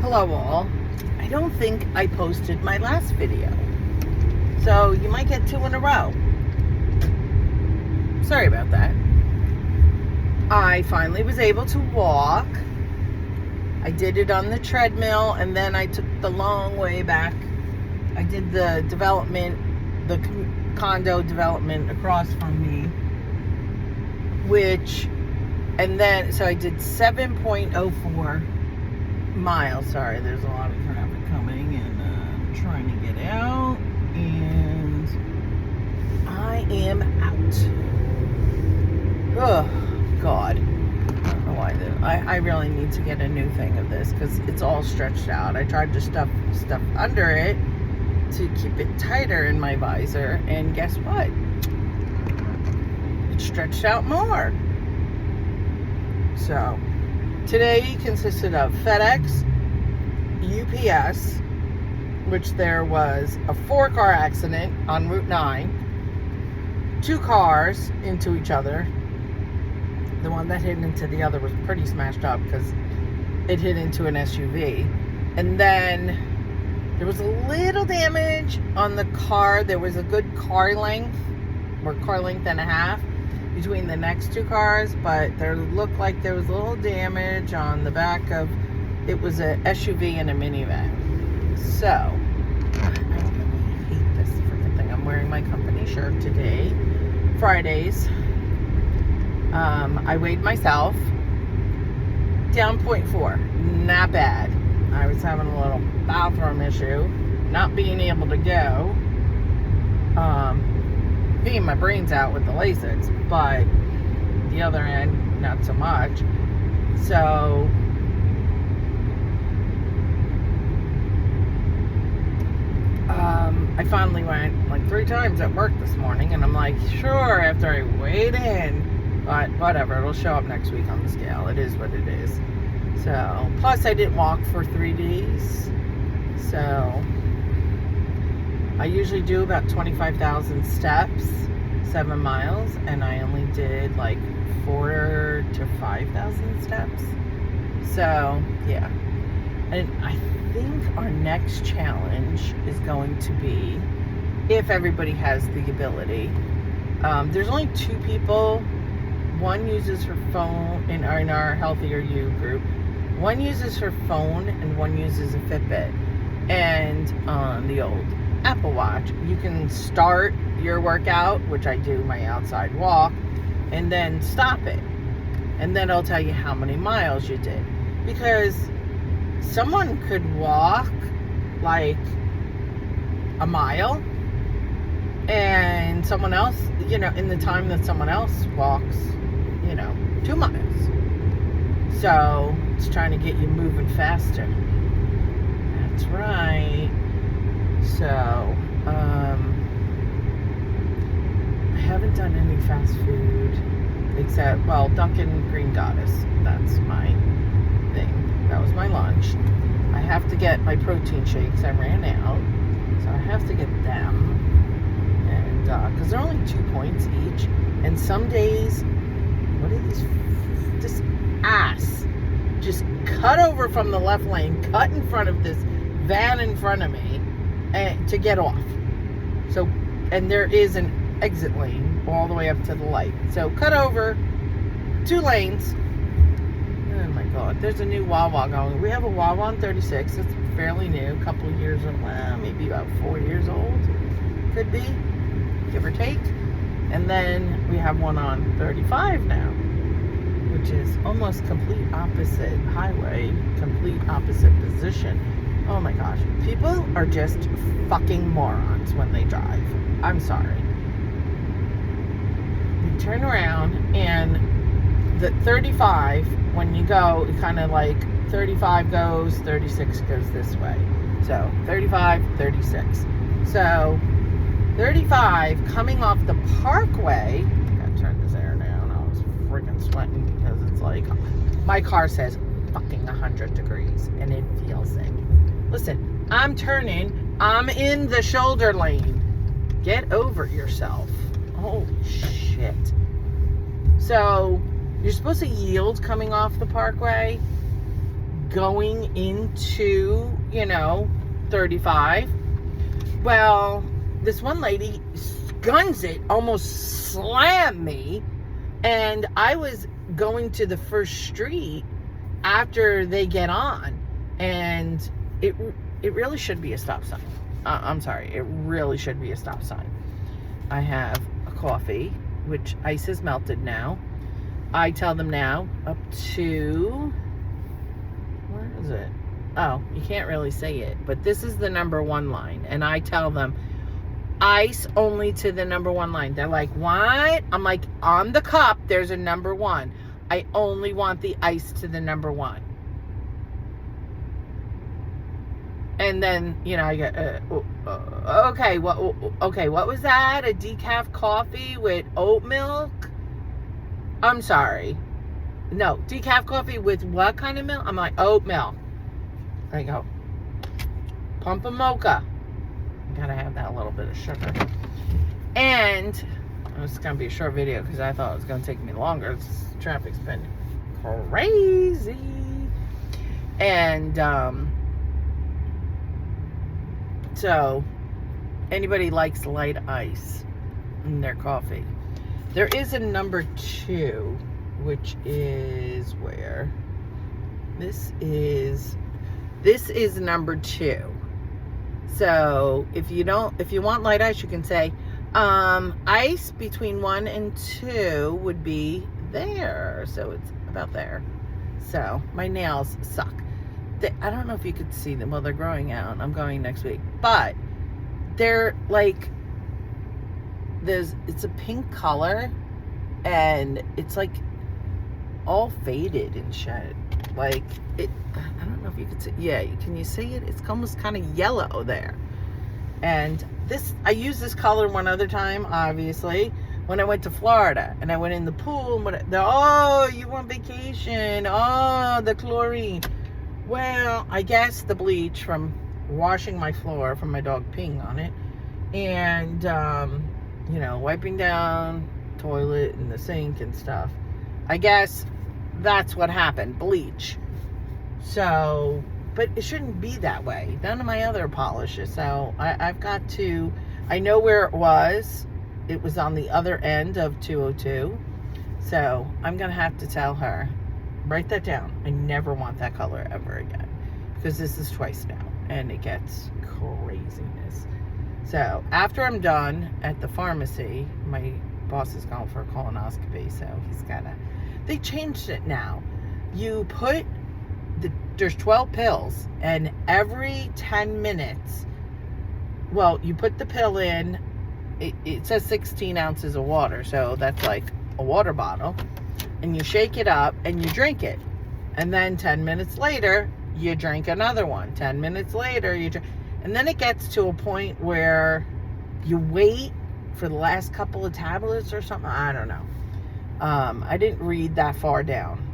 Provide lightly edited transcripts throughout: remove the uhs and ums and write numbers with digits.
Hello all. I don't think I posted my last video, so you might get two in a row. Sorry about that. I finally was able to walk. I did it on the treadmill, and then I took the long way back. I did the development, the condo development across from me, so I did 7.04 miles. Sorry, there's a lot of traffic coming, and I'm trying to get out, and I am out. Oh God, I don't know why. I really need to get a new thing of this because it's all stretched out. I tried to stuff under it to keep it tighter in my visor, and guess what? It stretched out more. So today consisted of FedEx, UPS, which there was a 4-car accident on Route 9, 2 cars into each other. The one that hit into the other was pretty smashed up because it hit into an SUV. And then there was a little damage on the car. There was a good car length, or car length and a half, between the next 2 cars, but there looked like there was a little damage on the back of, it was a SUV and a minivan. So, I hate this freaking thing. I'm wearing my company shirt today, Fridays. I weighed myself, down 0.4, not bad. I was having a little bathroom issue, not being able to go, being my brains out with the Lasix, but the other end, not so much. So, I finally went like 3 times at work this morning, and I'm like, sure, after I weighed in, but whatever, it'll show up next week on the scale. It is what it is. So, plus I didn't walk for 3 days, so I usually do about 25,000 steps, 7 miles, and I only did like 4,000 to 5,000 steps. So, yeah. And I think our next challenge is going to be, if everybody has the ability, there's only 2 people. One uses her phone in our Healthier You group. One uses her phone and one uses a Fitbit. And on the old Apple Watch, you can start your workout, which I do my outside walk, and then stop it. And then it'll tell you how many miles you did. Because someone could walk like a mile, and someone else, in the time that someone else walks, 2 miles. So it's trying to get you moving faster. That's right. So, I haven't done any fast food except, Dunkin' Green Goddess. That's my thing. That was my lunch. I have to get my protein shakes. I ran out. So I have to get them. And, because they're only 2 points each. And some days, what are these? This ass just cut over from the left lane, cut in front of this van in front of me, and to get off. So, and there is an exit lane all the way up to the light. So cut over 2 lanes. Oh my God, there's a new Wawa going. We have a Wawa on 36. It's fairly new, a couple of years old. Well, maybe about 4 years old. Could be, give or take. And then we have one on 35 now, which is almost complete opposite highway, complete opposite position. Oh my gosh. People are just fucking morons when they drive. I'm sorry. You turn around, and the 35, when you go, it kind of like 35 goes, 36 goes this way. So 35, 36. So 35 coming off the Parkway. I gotta turn this air down. I was freaking sweating because it's like, my car says fucking 100 degrees and it feels it. Listen, I'm turning. I'm in the shoulder lane. Get over yourself. Holy shit. So, you're supposed to yield coming off the Parkway. going into, 35. Well, this one lady guns it, almost slammed me, and I was going to the first street after they get on, and it really should be a stop sign. I'm sorry, it really should be a stop sign. I have a coffee, which ice is melted now. I tell them now up to, where is it? Oh, you can't really say it, but this is the number 1 line, and I tell them ice only to the number 1 line. They're like, what? I'm like, on the cup there's a number 1. I only want the ice to the number 1. And then, I get, okay, what was that? A decaf coffee with oat milk? I'm sorry. No, decaf coffee with what kind of milk? I'm like, oat milk. I go, pump a mocha. Gotta have that little bit of sugar. And it's gonna be a short video because I thought it was gonna take me longer. Traffic's been crazy. And so anybody likes light ice in their coffee. There is a number 2, which is where? This is number 2. So if you want light ice, you can say ice between 1 and 2 would be there. So it's about there. So my nails suck. I don't know if you could see them. Well, they're growing out. I'm going next week. But they're like, it's a pink color, and it's like all faded and shit. Like, I don't know if you could see. Yeah, can you see it? It's almost kind of yellow there. And I used this color one other time, obviously, when I went to Florida. And I went in the pool. And you want vacation. Oh, the chlorine. Well, I guess the bleach from washing my floor from my dog peeing on it. And, wiping down toilet and the sink and stuff. I guess that's what happened. Bleach. So, but it shouldn't be that way. None of my other polishes. So I've got to, I know where it was. It was on the other end of 202. So I'm going to have to tell her, write that down. I never want that color ever again. Because this is twice now. And it gets craziness. So after I'm done at the pharmacy, my boss is going for a colonoscopy. So they changed it now. You put, there's 12 pills, and every 10 minutes, you put the pill in, it says 16 ounces of water, so that's like a water bottle, and you shake it up, and you drink it, and then 10 minutes later, you drink another one, 10 minutes later, you drink, and then it gets to a point where you wait for the last couple of tablets or something, I don't know. I didn't read that far down.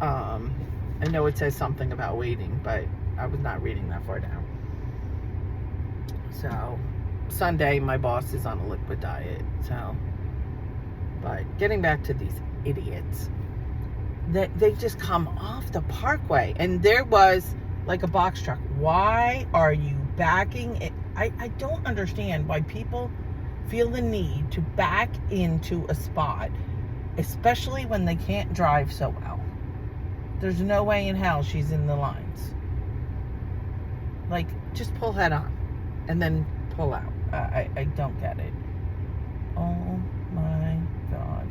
I know it says something about waiting, but I was not reading that far down. So, Sunday, my boss is on a liquid diet. So, but getting back to these idiots, they just come off the parkway, and there was like a box truck. Why are you backing it? I don't understand why people feel the need to back into a spot, especially when they can't drive so well. There's no way in hell she's in the lines. Like, just pull head on and then pull out. I don't get it. Oh my God.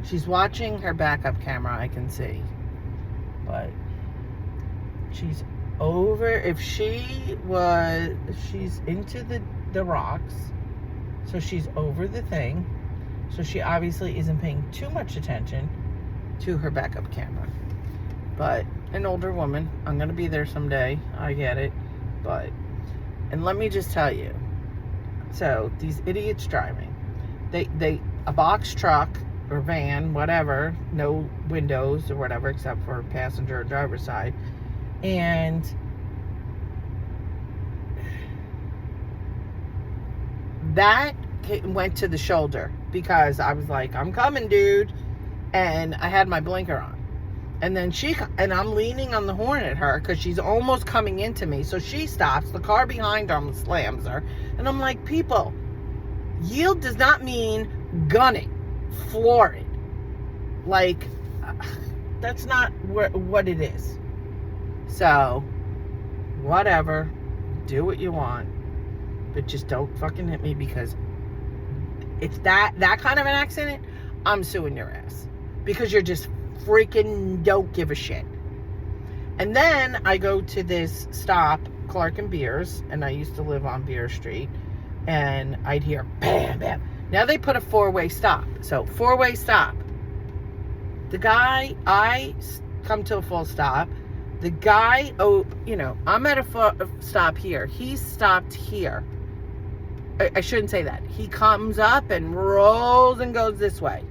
She's watching her backup camera, I can see. But she's over, if she's into the rocks, so she's over the thing. So she obviously isn't paying too much attention to her backup camera. But an older woman, I'm going to be there someday. I get it. But, and let me just tell you. So, these idiots driving. A box truck or van, whatever, no windows or whatever except for passenger or driver's side. And that went to the shoulder because I was like, I'm coming, dude. And I had my blinker on. And then I'm leaning on the horn at her because she's almost coming into me. So she stops. The car behind her almost slams her. And I'm like, people, yield does not mean gun it, floor it. Like, that's not what it is. So, whatever. Do what you want. But just don't fucking hit me, because if that kind of an accident, I'm suing your ass. Because you're just freaking don't give a shit. And then I go to this stop, Clark and Beers, and I used to live on Beer Street, and I'd hear bam, bam. Now they put a 4-way stop. So 4-way stop. The guy, I come to a full stop. The guy, I'm at a stop here. He stopped here. I shouldn't say that. He comes up and rolls and goes this way.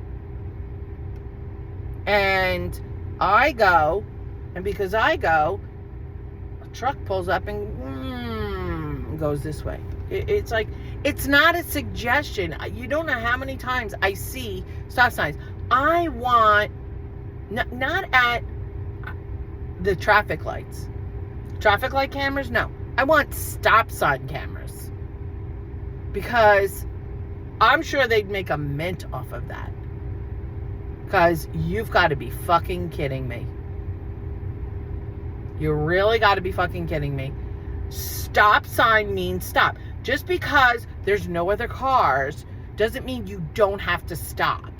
And I go, and because I go, a truck pulls up and goes this way. It's like, it's not a suggestion. You don't know how many times I see stop signs. I want, not at the traffic lights. Traffic light cameras? No. I want stop sign cameras. Because I'm sure they'd make a mint off of that. Because you've got to be fucking kidding me. You really got to be fucking kidding me. Stop sign means stop. Just because there's no other cars doesn't mean you don't have to stop.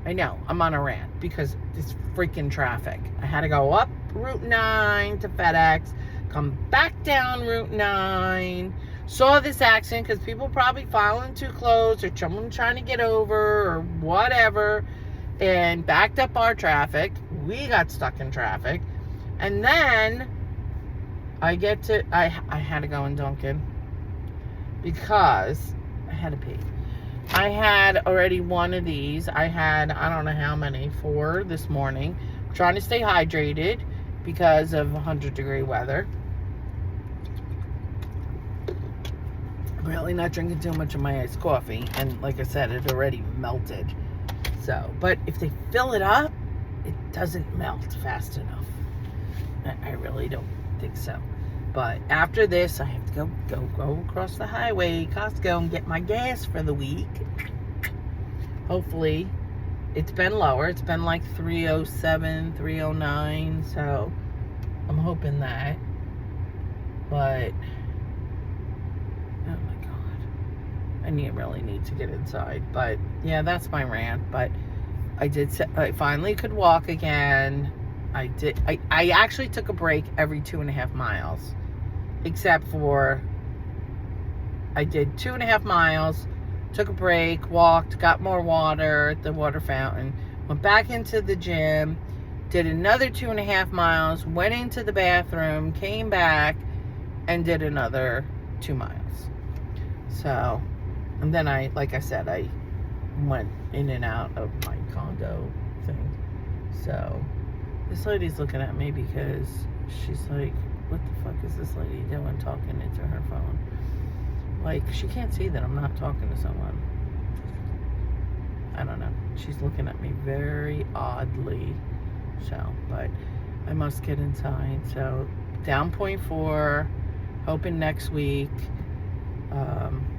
I know, I'm on a rant because it's freaking traffic. I had to go up Route 9 to FedEx, come back down Route 9, saw this accident because people probably following too close or someone trying to get over or whatever, and backed up our traffic. We got stuck in traffic. And then I had to go in Dunkin' because I had to pee. I had already one of these. I had, I don't know how many, 4 this morning. I'm trying to stay hydrated because of 100-degree weather. I'm really not drinking too much of my iced coffee. And like I said, it already melted. So, but if they fill it up, it doesn't melt fast enough. I really don't think so. But after this, I have to go across the highway, Costco, and get my gas for the week. Hopefully, it's been lower. It's been like 307, 309. So, I'm hoping that. But, oh my God. I really need to get inside. But, yeah, that's my rant. But I finally could walk again. I actually took a break every 2.5 miles. Except for, I did 2.5 miles, took a break, walked, got more water at the water fountain, went back into the gym, did another 2.5 miles, went into the bathroom, came back, and did another 2 miles. So, and then like I said, I went in and out of my condo thing. So, this lady's looking at me because she's like, what the fuck is this lady doing talking into her phone? Like, she can't see that I'm not talking to someone. I don't know. She's looking at me very oddly. So, but I must get inside. So, down 0.4, hoping next week.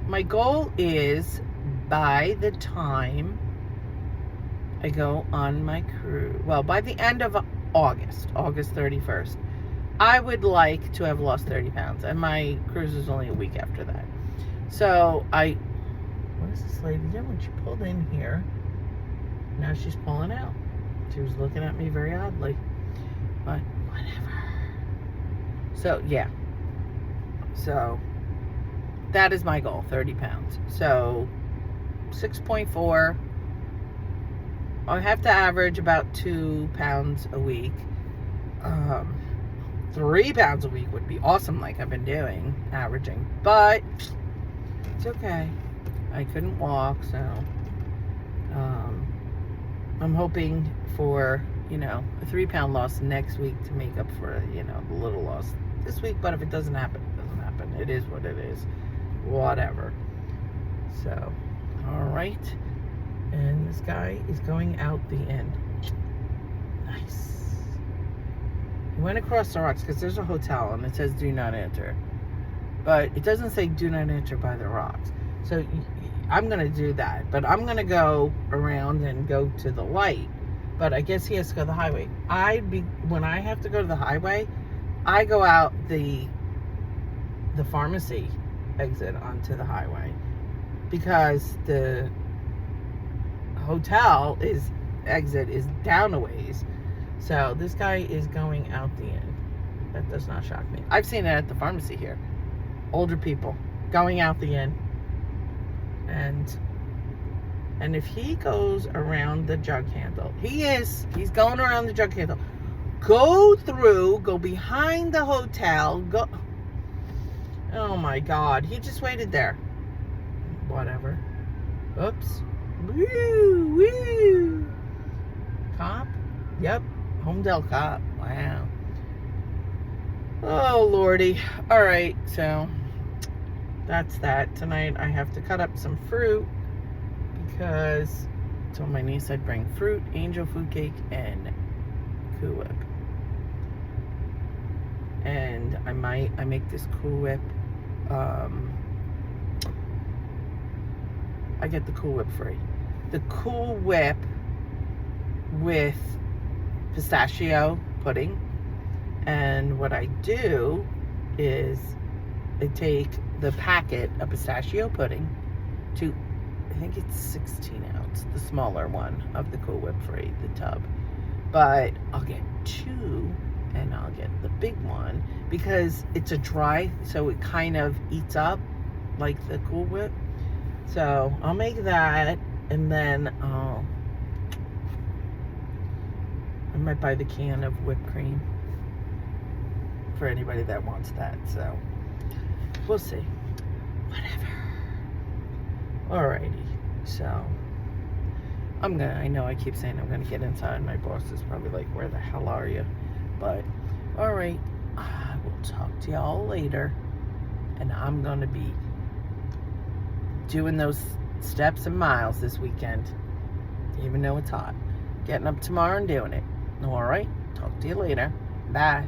My goal is, by the time I go on my cruise, well, by the end of August 31st, I would like to have lost 30 pounds, and my cruise is only a week after that. So, what is this lady doing when she pulled in here? Now she's pulling out. She was looking at me very oddly, but whatever. So, yeah. So, that is my goal, 30 pounds. So, 6.4. I have to average about 2 pounds a week. 3 pounds a week would be awesome, like I've been doing, averaging. But it's okay. I couldn't walk, so I'm hoping for, a 3-pound loss next week to make up for, the little loss this week. But if it doesn't happen, it doesn't happen. It is what it is. Whatever. So, all right. And this guy is going out the end. Nice. He went across the rocks because there's a hotel and it says do not enter. But it doesn't say do not enter by the rocks. So I'm going to do that. But I'm going to go around and go to the light. But I guess he has to go to the highway. When I have to go to the highway, I go out the pharmacy exit onto the highway. Because the hotel exit is down a ways. So this guy is going out the end. That does not shock me. I've seen it at the pharmacy here. Older people going out the end. And if he goes around the jug handle, he's going around the jug handle. Go behind the hotel, go. Oh my God, he just waited there. Whatever. Oops. Woo, woo. Cop? Yep. Homedale cop. Wow. Oh, Lordy. All right, so that's that. Tonight I have to cut up some fruit because I told my niece I'd bring fruit, angel food cake, and Cool Whip. And I make this Cool Whip. I get the Cool Whip free. The Cool Whip with pistachio pudding. And what I do is I take the packet of pistachio pudding to, I think it's 16 ounce, the smaller one of the Cool Whip free, the tub. But I'll get 2 and I'll get the big one because it's a dry, so it kind of eats up like the Cool Whip. So I'll make that, and then I might buy the can of whipped cream for anybody that wants that. So we'll see. Whatever. Alrighty. So I know I keep saying I'm gonna get inside. My boss is probably like, where the hell are you? But alright, I will talk to y'all later, and I'm gonna be doing those steps and miles this weekend, even though it's hot. Getting up tomorrow and doing it. Alright, talk to you later. Bye.